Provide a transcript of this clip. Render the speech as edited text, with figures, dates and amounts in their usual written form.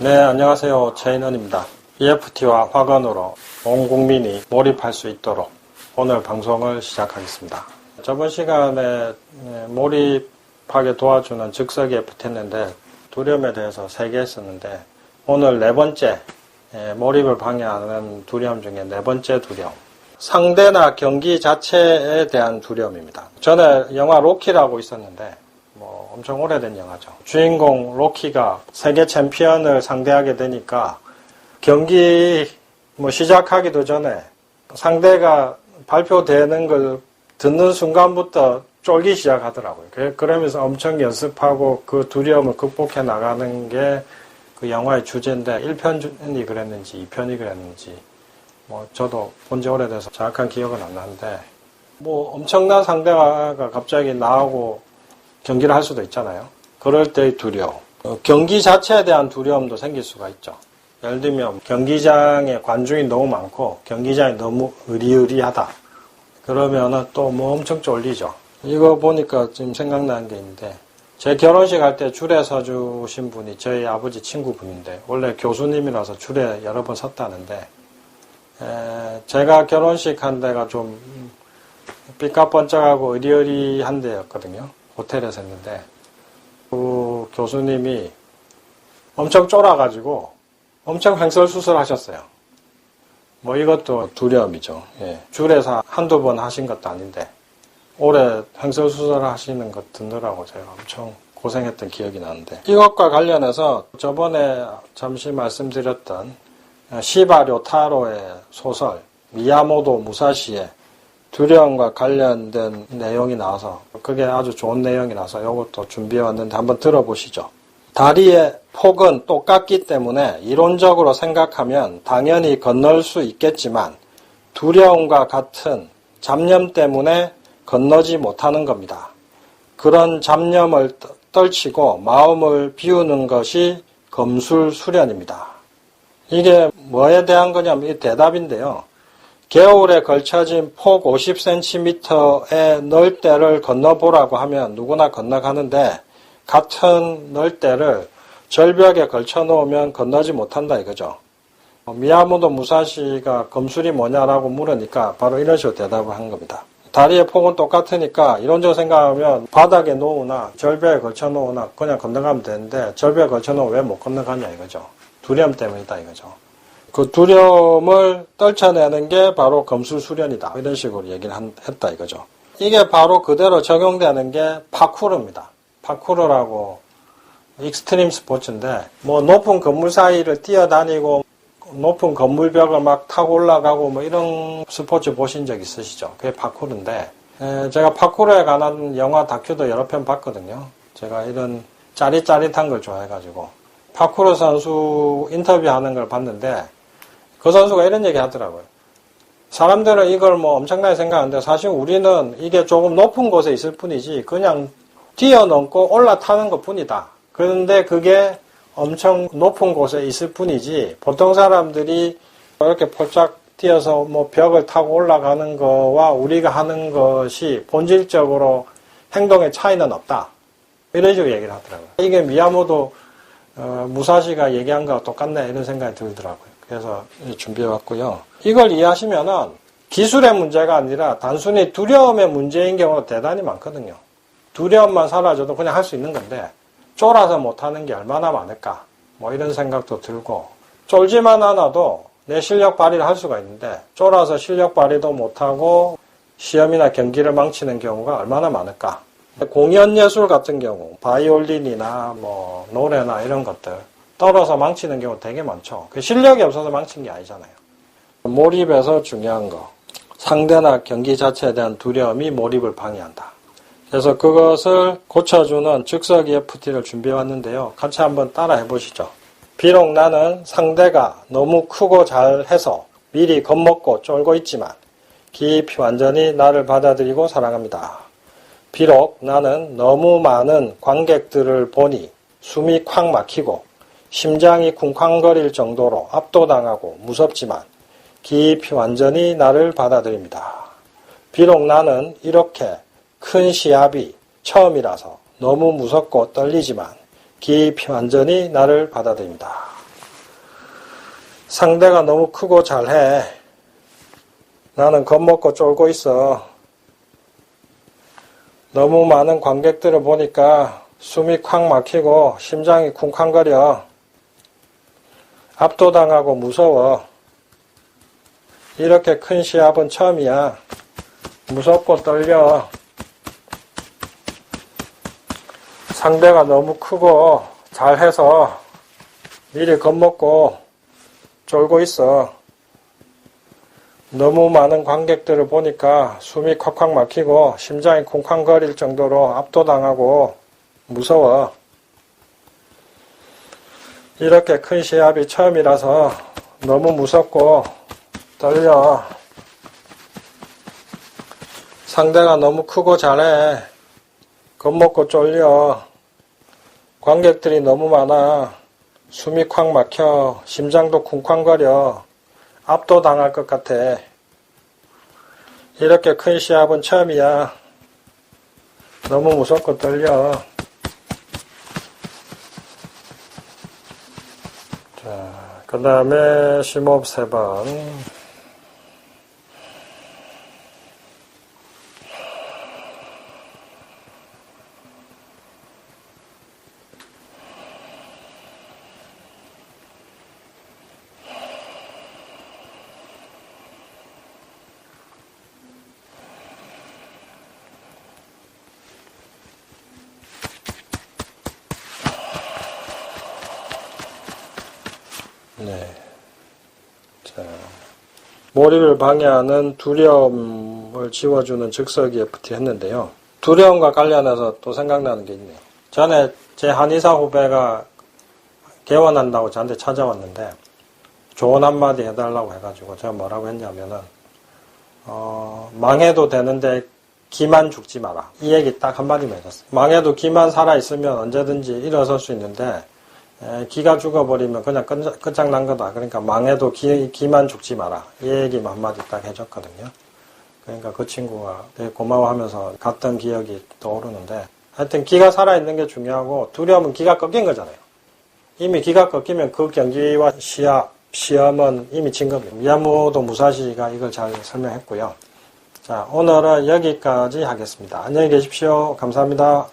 네, 안녕하세요. 최인원입니다. EFT와 화건으로 온 국민이 몰입할 수 있도록 오늘 방송을 시작하겠습니다. 저번 시간에 몰입하게 도와주는 즉석 EFT 했는데 두려움에 대해서 3개 했었는데 오늘 4번째 몰입을 방해하는 두려움 중에 4번째 두려움. 상대나 경기 자체에 대한 두려움입니다. 전에 영화 로키라고 있었는데 엄청 오래된 영화죠. 주인공 로키가 세계 챔피언을 상대하게 되니까 경기 시작하기도 전에 상대가 발표되는 걸 듣는 순간부터 쫄기 시작하더라고요. 그러면서 엄청 연습하고 그 두려움을 극복해 나가는 게 그 영화의 주제인데 1편이 그랬는지 2편이 그랬는지 저도 본 지 오래돼서 정확한 기억은 안 나는데 엄청난 상대가 갑자기 나오고 경기를 할 수도 있잖아요. 그럴 때의 두려움. 경기 자체에 대한 두려움도 생길 수가 있죠. 예를 들면 경기장에 관중이 너무 많고 경기장이 너무 으리으리하다. 그러면은 또 엄청 쫄리죠. 이거 보니까 지금 생각나는 게 있는데 제 결혼식 할 때 줄에 서주신 분이 저희 아버지 친구분인데 원래 교수님이라서 줄에 여러 번 섰다는데 제가 결혼식 한 데가 좀 삐까번쩍하고 으리으리한 데였거든요. 호텔에서 했는데 그 교수님이 엄청 쫄아가지고 엄청 횡설수설 하셨어요. 이것도 두려움이죠. 줄에서 한두 번 하신 것도 아닌데 오래 횡설수설 하시는 것 듣느라고 제가 엄청 고생했던 기억이 나는데 이것과 관련해서 저번에 잠시 말씀드렸던 시바 료타로의 소설 미야모토 무사시의 두려움과 관련된 내용이 나와서 그게 아주 좋은 내용이라서 이것도 준비해 왔는데 한번 들어보시죠. 다리의 폭은 똑같기 때문에 이론적으로 생각하면 당연히 건널 수 있겠지만 두려움과 같은 잡념 때문에 건너지 못하는 겁니다. 그런 잡념을 떨치고 마음을 비우는 것이 검술수련입니다. 이게 뭐에 대한 거냐면 이 대답인데요. 겨울에 걸쳐진 폭 50cm의 널대를 건너보라고 하면 누구나 건너가는데 같은 널대를 절벽에 걸쳐 놓으면 건너지 못한다 이거죠. 미야모토 무사시가 검술이 뭐냐라고 물으니까 바로 이런 식으로 대답을 한 겁니다. 다리의 폭은 똑같으니까 이론적으로 생각하면 바닥에 놓으나 절벽에 걸쳐 놓으나 그냥 건너가면 되는데 절벽에 걸쳐 놓으면 왜 못 건너가냐 이거죠. 두려움 때문이다 이거죠. 그 두려움을 떨쳐내는 게 바로 검술수련이다. 이런 식으로 얘기를 했다 이거죠. 이게 바로 그대로 적용되는 게 파쿠르입니다. 파쿠르라고 익스트림 스포츠인데 높은 건물 사이를 뛰어다니고 높은 건물벽을 막 타고 올라가고 이런 스포츠 보신 적 있으시죠? 그게 파쿠르인데 제가 파쿠르에 관한 영화 다큐도 여러 편 봤거든요. 제가 이런 짜릿짜릿한 걸 좋아해가지고 파쿠르 선수 인터뷰하는 걸 봤는데 그 선수가 이런 얘기 하더라고요. 사람들은 이걸 엄청나게 생각하는데 사실 우리는 이게 조금 높은 곳에 있을 뿐이지 그냥 뛰어넘고 올라타는 것 뿐이다. 그런데 그게 엄청 높은 곳에 있을 뿐이지 보통 사람들이 이렇게 폴짝 뛰어서 벽을 타고 올라가는 거와 우리가 하는 것이 본질적으로 행동의 차이는 없다. 이런 식으로 얘기를 하더라고요. 이게 미야모토 무사시가 얘기한 거와 똑같네 이런 생각이 들더라고요. 그래서 준비해왔고요. 이걸 이해하시면은 기술의 문제가 아니라 단순히 두려움의 문제인 경우가 대단히 많거든요. 두려움만 사라져도 그냥 할 수 있는 건데 쫄아서 못하는 게 얼마나 많을까 이런 생각도 들고 쫄지만 않아도 내 실력 발휘를 할 수가 있는데 쫄아서 실력 발휘도 못하고 시험이나 경기를 망치는 경우가 얼마나 많을까. 공연 예술 같은 경우 바이올린이나 노래나 이런 것들 떨어서 망치는 경우 되게 많죠. 그 실력이 없어서 망친 게 아니잖아요. 몰입에서 중요한 거. 상대나 경기 자체에 대한 두려움이 몰입을 방해한다. 그래서 그것을 고쳐주는 즉석 EFT를 준비해왔는데요. 같이 한번 따라 해보시죠. 비록 나는 상대가 너무 크고 잘해서 미리 겁먹고 쫄고 있지만 깊이 완전히 나를 받아들이고 사랑합니다. 비록 나는 너무 많은 관객들을 보니 숨이 콱 막히고 심장이 쿵쾅거릴 정도로 압도당하고 무섭지만 깊이 완전히 나를 받아들입니다. 비록 나는 이렇게 큰 시합이 처음이라서 너무 무섭고 떨리지만 깊이 완전히 나를 받아들입니다. 상대가 너무 크고 잘해. 나는 겁먹고 쫄고 있어. 너무 많은 관객들을 보니까 숨이 콱 막히고 심장이 쿵쾅거려. 압도당하고 무서워. 이렇게 큰 시합은 처음이야. 무섭고 떨려. 상대가 너무 크고 잘해서 미리 겁먹고 쫄고 있어. 너무 많은 관객들을 보니까 숨이 콱콱 막히고 심장이 쿵쾅거릴 정도로 압도당하고 무서워. 이렇게 큰 시합이 처음이라서 너무 무섭고 떨려. 상대가 너무 크고 잘해. 겁먹고 쫄려. 관객들이 너무 많아. 숨이 콱 막혀. 심장도 쿵쾅거려. 압도당할 것 같아. 이렇게 큰 시합은 처음이야. 너무 무섭고 떨려. 자, 그 다음에 심호흡 3번. 네. 자, 몰입을 방해하는 두려움을 지워주는 즉석 EFT 했는데요. 두려움과 관련해서 또 생각나는 게 있네요. 전에 제 한의사 후배가 개원한다고 저한테 찾아왔는데 조언 한마디 해달라고 해가지고 제가 뭐라고 했냐면은 망해도 되는데 기만 죽지 마라. 이 얘기 딱 한마디만 해줬어요. 망해도 기만 살아있으면 언제든지 일어설 수 있는데 기가 죽어버리면 그냥 끝장난 거다. 그러니까 망해도 기만 죽지 마라. 이 얘기만 한마디 딱 해줬거든요. 그러니까 그 친구가 되게 고마워하면서 갔던 기억이 떠오르는데 하여튼 기가 살아있는 게 중요하고 두려움은 기가 꺾인 거잖아요. 이미 기가 꺾이면 그 경기와 시험은 이미 진 겁니다. 미야모토 무사시가 이걸 잘 설명했고요. 자, 오늘은 여기까지 하겠습니다. 안녕히 계십시오. 감사합니다.